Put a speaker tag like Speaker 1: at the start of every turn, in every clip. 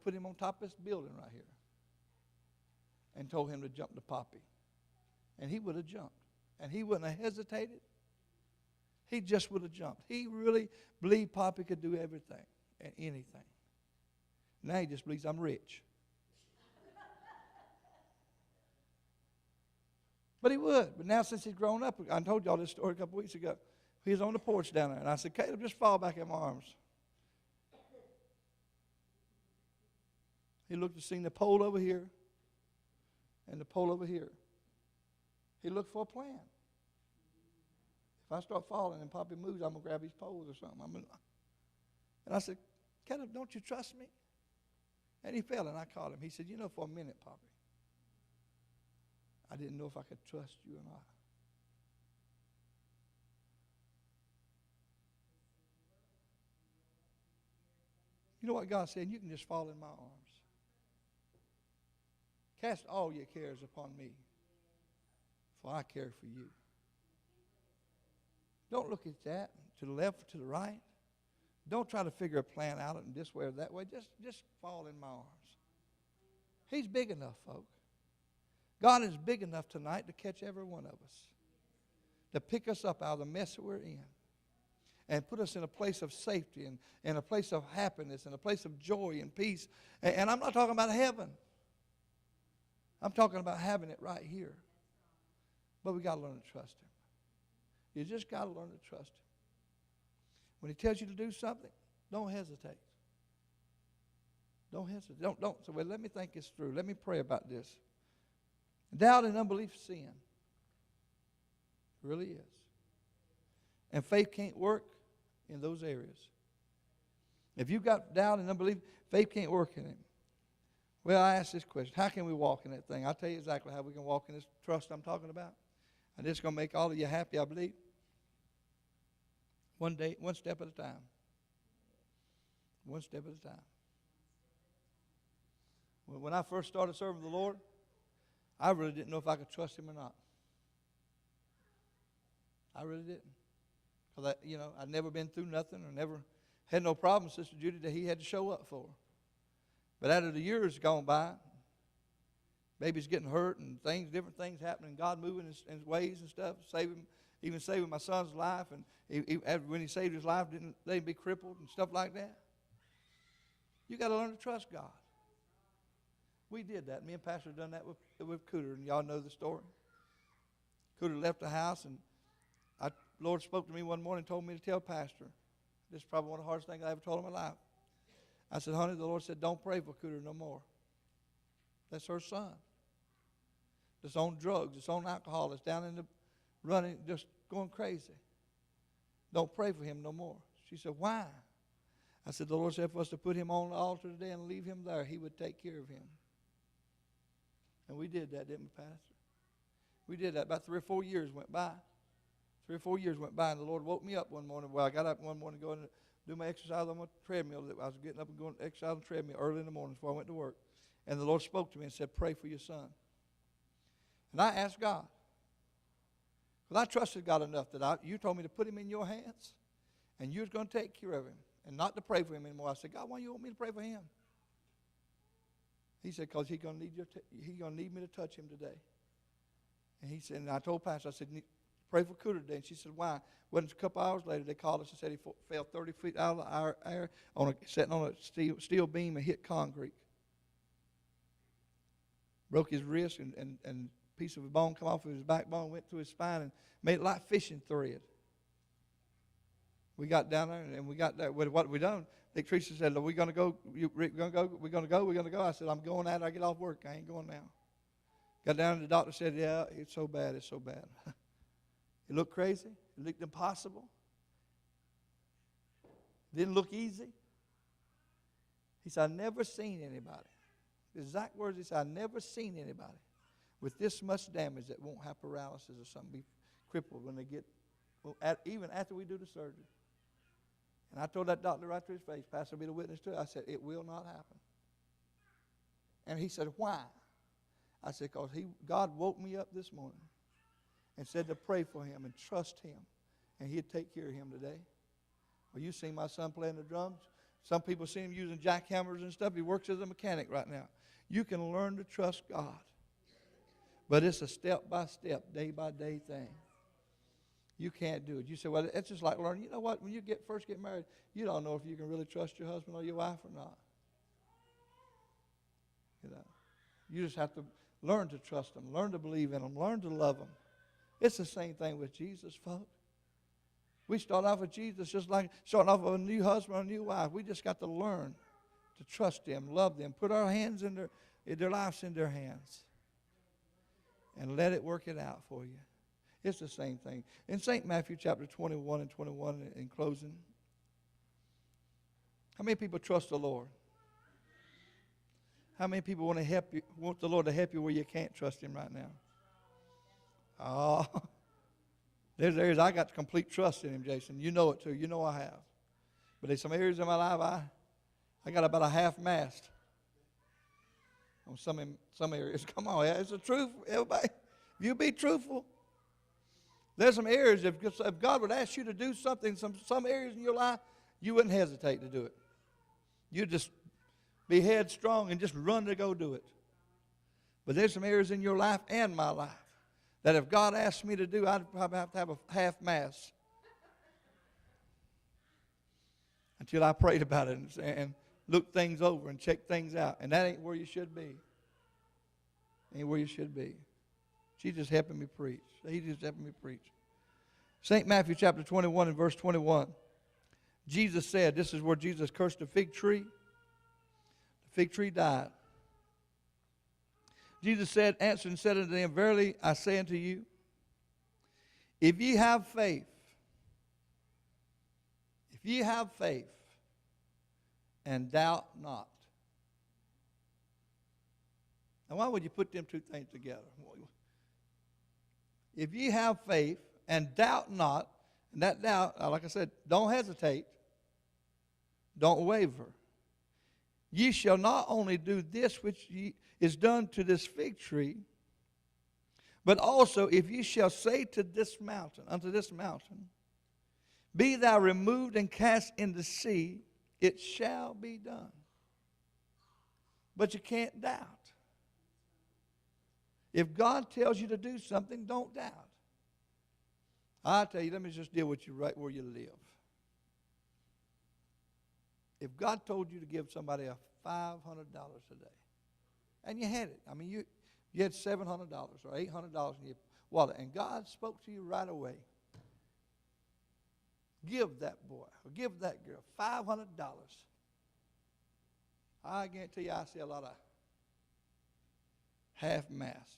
Speaker 1: put him on top of this building right here and told him to jump to Poppy. And he would have jumped. And he wouldn't have hesitated. He just would have jumped. He really believed Poppy could do everything and anything. Now he just believes I'm rich. But he would. But now since he's grown up, I told y'all this story a couple weeks ago. He was on the porch down there. And I said, Caleb, just fall back in my arms. He looked and seen the pole over here and the pole over here. He looked for a plan. If I start falling and Poppy moves, I'm going to grab his poles or something. And I said, Caleb, don't you trust me? And he fell, and I called him. He said, you know, for a minute, Poppy, I didn't know if I could trust you or not. You know what God said? You can just fall in my arms. Cast all your cares upon me, for I care for you. Don't look at that to the left or to the right. Don't try to figure a plan out in this way or that way. Just fall in my arms. He's big enough, folks. God is big enough tonight to catch every one of us, to pick us up out of the mess that we're in and put us in a place of safety and a place of happiness and a place of joy and peace. And I'm not talking about heaven. I'm talking about having it right here. But we got to learn to trust him. You just got to learn to trust him. When he tells you to do something, don't hesitate. Don't hesitate. Don't. So, well, let me think this through. Let me pray about this. Doubt and unbelief is sin. It really is. And faith can't work in those areas. If you've got doubt and unbelief, faith can't work in it. Well, I ask this question. How can we walk in that thing? I'll tell you exactly how we can walk in this trust I'm talking about. And this is going to make all of you happy, I believe. One day, one step at a time. One step at a time. When I first started serving the Lord, I really didn't know if I could trust him or not. I really didn't. Because, I'd never been through nothing or never had no problem, Sister Judy, that he had to show up for. But out of the years gone by, babies getting hurt and different things happening, God moving in his ways and stuff, even saving my son's life. And when he saved his life, didn't they be crippled and stuff like that? You got to learn to trust God. We did that. Me and Pastor done that with Cooter, and y'all know the story. Cooter left the house, and the Lord spoke to me one morning and told me to tell Pastor. This is probably one of the hardest things I ever told in my life. I said, honey, the Lord said, don't pray for Cooter no more. That's her son. That's on drugs. It's on alcohol. It's down in the running, just going crazy. Don't pray for him no more. She said, why? I said, the Lord said for us to put him on the altar today and leave him there. He would take care of him. And we did that, didn't we, Pastor? We did that. About 3 or 4 years went by. 3 or 4 years went by, and the Lord woke me up one morning. Well, I got up one morning to go and do my exercise on my treadmill. I was getting up and going to exercise on the treadmill early in the morning before I went to work. And the Lord spoke to me and said, pray for your son. And I asked God. Because I trusted God enough that you told me to put him in your hands, and you was going to take care of him, and not to pray for him anymore. I said, God, why do you want me to pray for him? He said, because he's going to need me to touch him today. And he said, and I told Pastor, I said, pray for Cooter today. And she said, why? Well, a couple hours later, they called us and said he fell 30 feet out of the air, sitting on a steel beam and hit concrete. Broke his wrist, and a piece of a bone come off of his backbone, went through his spine, and made it like fishing thread. We got down there, and we got there. What we done? Dick Teresa said, are we going to go? Rick, we're going to go? We're going to go? We're going to go? I said, I'm going after I get off work. I ain't going now. Got down, and the doctor said, yeah, it's so bad. It's so bad. It looked crazy. It looked impossible. Didn't look easy. He said, I've never seen anybody. The exact words he said, I've never seen anybody with this much damage that won't have paralysis or something, be crippled when they get, even after we do the surgery. And I told that doctor right to his face, Pastor, be the witness to it. I said, it will not happen. And he said, why? I said, because God woke me up this morning and said to pray for him and trust him, and he'd take care of him today. Well, you seen my son playing the drums. Some people see him using jackhammers and stuff. He works as a mechanic right now. You can learn to trust God. But it's a step-by-step, day-by-day thing. You can't do it. You say, well, it's just like learning. You know what? When you first get married, you don't know if you can really trust your husband or your wife or not. You know, you just have to learn to trust them, learn to believe in them, learn to love them. It's the same thing with Jesus, folks. We start off with Jesus just like starting off with a new husband or a new wife. We just got to learn to trust them, love them, put our hands in their lives in their hands, and let it work it out for you. It's the same thing. In St. Matthew chapter 21 and 21, in closing, how many people trust the Lord? How many people want the Lord to help you where you can't trust Him right now? Oh, there's areas I got complete trust in Him, Jason. You know it too. You know I have. But there's some areas in my life I got about a half mast on some areas. Come on, it's the truth, everybody. You be truthful. There's some areas, if God would ask you to do something, some areas in your life, you wouldn't hesitate to do it. You'd just be headstrong and just run to go do it. But there's some areas in your life and my life that if God asked me to do, I'd probably have to have a half mass until I prayed about it and looked things over and checked things out. And that ain't where you should be. Ain't where you should be. She's just helping me preach. He's just helping me preach. St. Matthew chapter 21 and verse 21. Jesus said, this is where Jesus cursed the fig tree. The fig tree died. Jesus answered and said unto them, verily I say unto you, if ye have faith, and doubt not. Now why would you put them two things together? If ye have faith and doubt not, and that doubt, like I said, don't hesitate, don't waver. Ye shall not only do this which is done to this fig tree, but also if ye shall say to this mountain, unto this mountain, be thou removed and cast in the sea, it shall be done. But you can't doubt. If God tells you to do something, don't doubt. I tell you, let me just deal with you right where you live. If God told you to give somebody a $500 today, and you had it, I mean, you had $700 or $800 in your wallet, and God spoke to you right away, give that boy or give that girl $500. I guarantee you I see a lot of half-mast.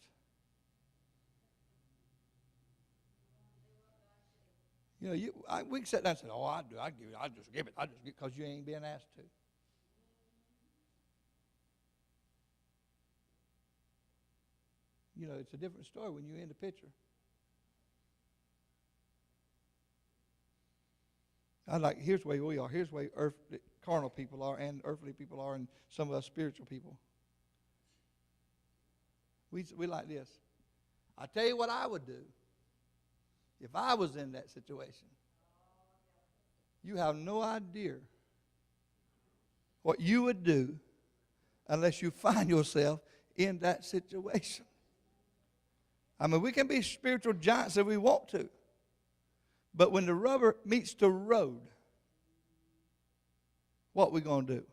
Speaker 1: You know, we can sit down and say, oh, I do. I just give it. I just give it because you ain't being asked to. You know, it's a different story when you're in the picture. Here's the way we are. Here's the way carnal people are and earthly people are and some of us spiritual people. We like this. I tell you what I would do if I was in that situation. You have no idea what you would do unless you find yourself in that situation. I mean, we can be spiritual giants if we want to. But when the rubber meets the road, what we going to do?